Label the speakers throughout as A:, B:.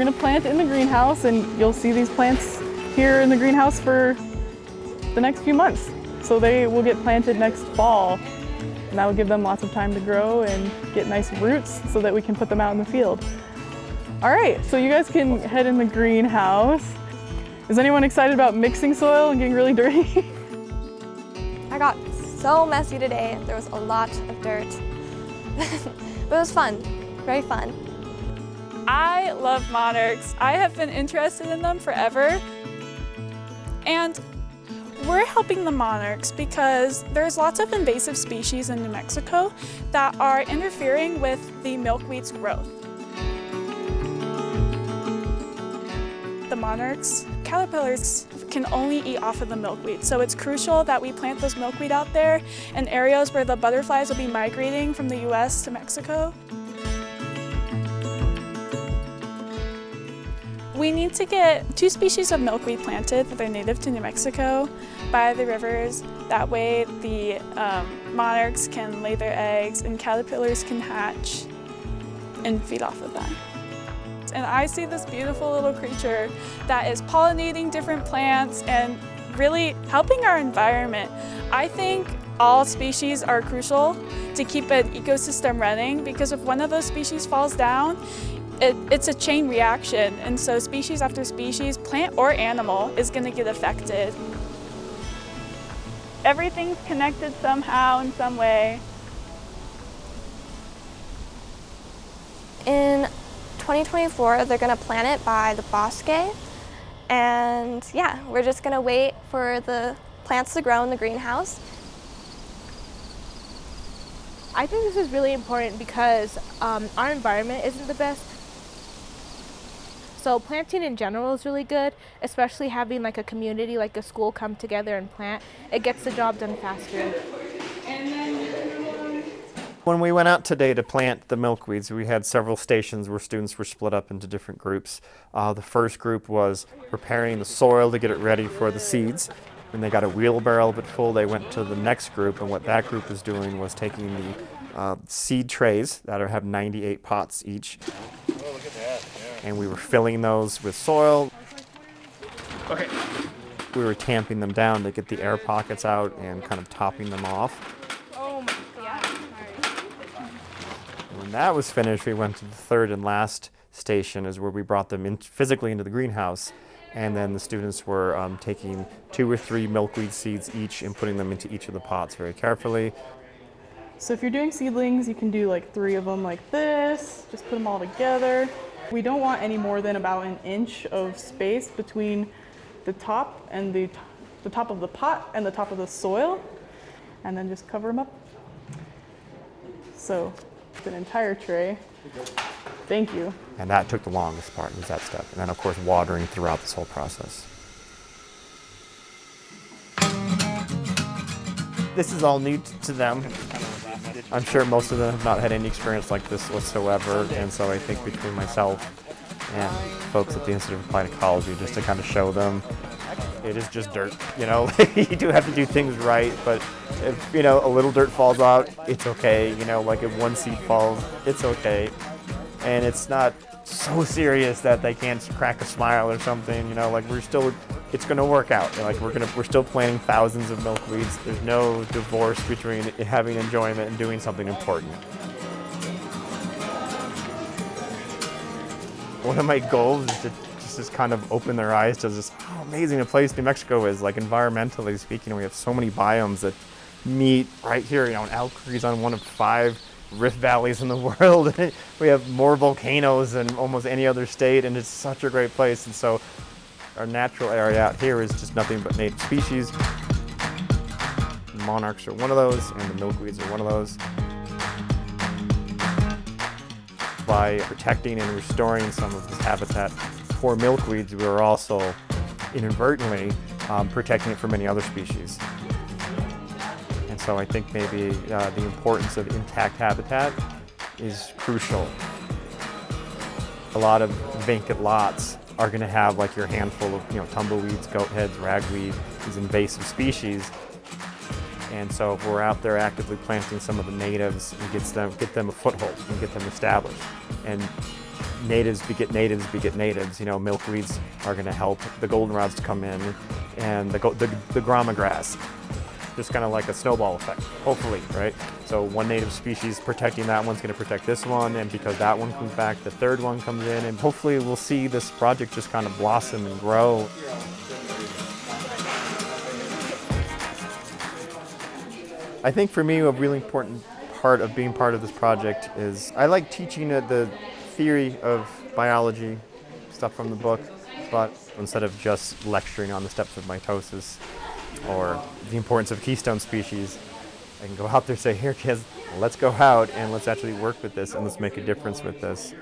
A: going to plant in the greenhouse, and you'll see these plants here in the greenhouse for the next few months. So they will get planted next fall, and that will give them lots of time to grow and get nice roots so that we can put them out in the field. All right, so you guys can head in the greenhouse. Is anyone excited about mixing soil and getting really dirty?
B: I got so messy today. There was a lot of dirt. But it was fun, very fun.
C: I love monarchs. I have been interested in them forever. And we're helping the monarchs because there's lots of invasive species in New Mexico that are interfering with the milkweed's growth. The monarchs, caterpillars can only eat off of the milkweed, so it's crucial that we plant those milkweed out there in areas where the butterflies will be migrating from the US to Mexico. We need to get 2 species of milkweed planted that are native to New Mexico by the rivers. That way the monarchs can lay their eggs and caterpillars can hatch and feed off of that. And I see this beautiful little creature that is pollinating different plants and really helping our environment. I think all species are crucial to keep an ecosystem running, because if one of those species falls down, it's a chain reaction, and so species after species, plant or animal, is going to get affected. Everything's connected somehow in some way.
B: In 2024, they're gonna plant it by the Bosque, and yeah, we're just gonna wait for the plants to grow in the greenhouse.
D: I think this is really important because our environment isn't the best. So planting in general is really good, especially having like a community, like a school, come together and plant. It gets the job done faster.
E: When we went out today to plant the milkweeds, we had several stations where students were split up into different groups. The first group was preparing the soil to get it ready for the seeds. When they got a wheelbarrow of it full, they went to the next group, and what that group was doing was taking the seed trays that have 98 pots each.
F: Oh, look at that. Yeah.
E: And we were filling those with soil.
F: Okay.
E: We were tamping them down to get the air pockets out and kind of topping them off. When that was finished, we went to the third and last station, is where we brought them in physically into the greenhouse, and then the students were taking 2 or 3 milkweed seeds each and putting them into each of the pots very carefully.
A: So if you're doing seedlings, you can do like 3 of them like this, just put them all together. We don't want any more than about 1 inch of space between the top and the top of the pot and the top of the soil, and then just cover them up. So an entire tray. Thank you.
E: And that took the longest part, was that step. And then of course watering throughout this whole process. This is all new to them. I'm sure most of them have not had any experience like this whatsoever, and so I think between myself and folks at the Institute of Applied Ecology, just to kind of show them it is just dirt, you know. You do have to do things right, but if, you know, a little dirt falls out, it's okay, you know, like if 1 seed falls, it's okay. And it's not so serious that they can't crack a smile or something, you know, like it's gonna work out. Like we're still planting thousands of milkweeds. There's no divorce between having enjoyment and doing something important. One of my goals is to just kind of open their eyes to just how amazing a place New Mexico is. Like environmentally speaking, we have so many biomes that meet right here. You know, Elk on one of 5 rift valleys in the world. We have more volcanoes than almost any other state, and it's such a great place. And so our natural area out here is just nothing but native species. Monarchs are one of those, and the milkweeds are one of those. By protecting and restoring some of this habitat for milkweeds, we are also inadvertently protecting it for many other species. And so I think maybe the importance of intact habitat is crucial. A lot of vacant lots are going to have like your handful of, you know, tumbleweeds, goat heads, ragweed, these invasive species. And so if we're out there actively planting some of the natives and get them a foothold and get them established. And natives beget natives beget natives. You know, milkweeds are going to help the goldenrods to come in, and the grama grass. Just kind of like a snowball effect, hopefully, right? So one native species protecting that one's going to protect this one, and because that one comes back, the third one comes in, and hopefully we'll see this project just kind of blossom and grow. I think for me, a really important part of being part of this project is I like teaching the theory of biology, stuff from the book, but instead of just lecturing on the steps of mitosis or the importance of keystone species, I can go out there and say, here kids, let's go out and let's actually work with this and let's make a difference with this.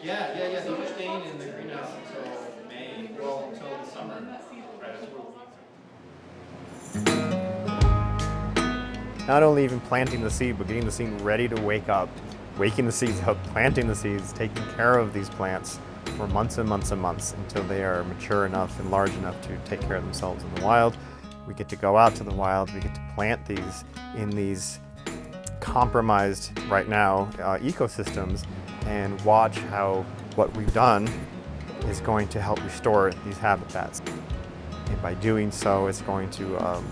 G: Yeah. So we're staying in the greenhouse until May, well, until the summer.
E: Not only even planting the seed, but getting the seed ready to wake up, waking the seeds up, planting the seeds, taking care of these plants for months and months and months until they are mature enough and large enough to take care of themselves in the wild. We get to go out to the wild, we get to plant these in these compromised, right now, ecosystems and watch how what we've done is going to help restore these habitats. And by doing so, it's going to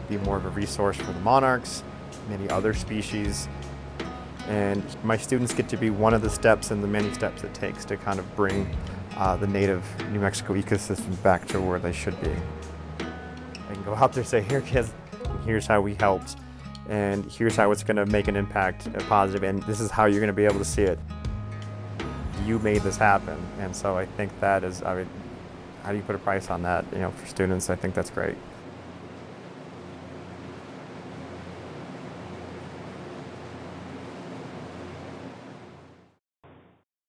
E: be more of a resource for the monarchs, many other species, and my students get to be one of the steps in the many steps it takes to kind of bring the native New Mexico ecosystem back to where they should be. I can go out there and say, here kids, here's how we helped, and here's how it's going to make an impact, a positive, and this is how you're going to be able to see it. You made this happen, and so I think that is, I mean, how do you put a price on that? You know, for students, I think that's great.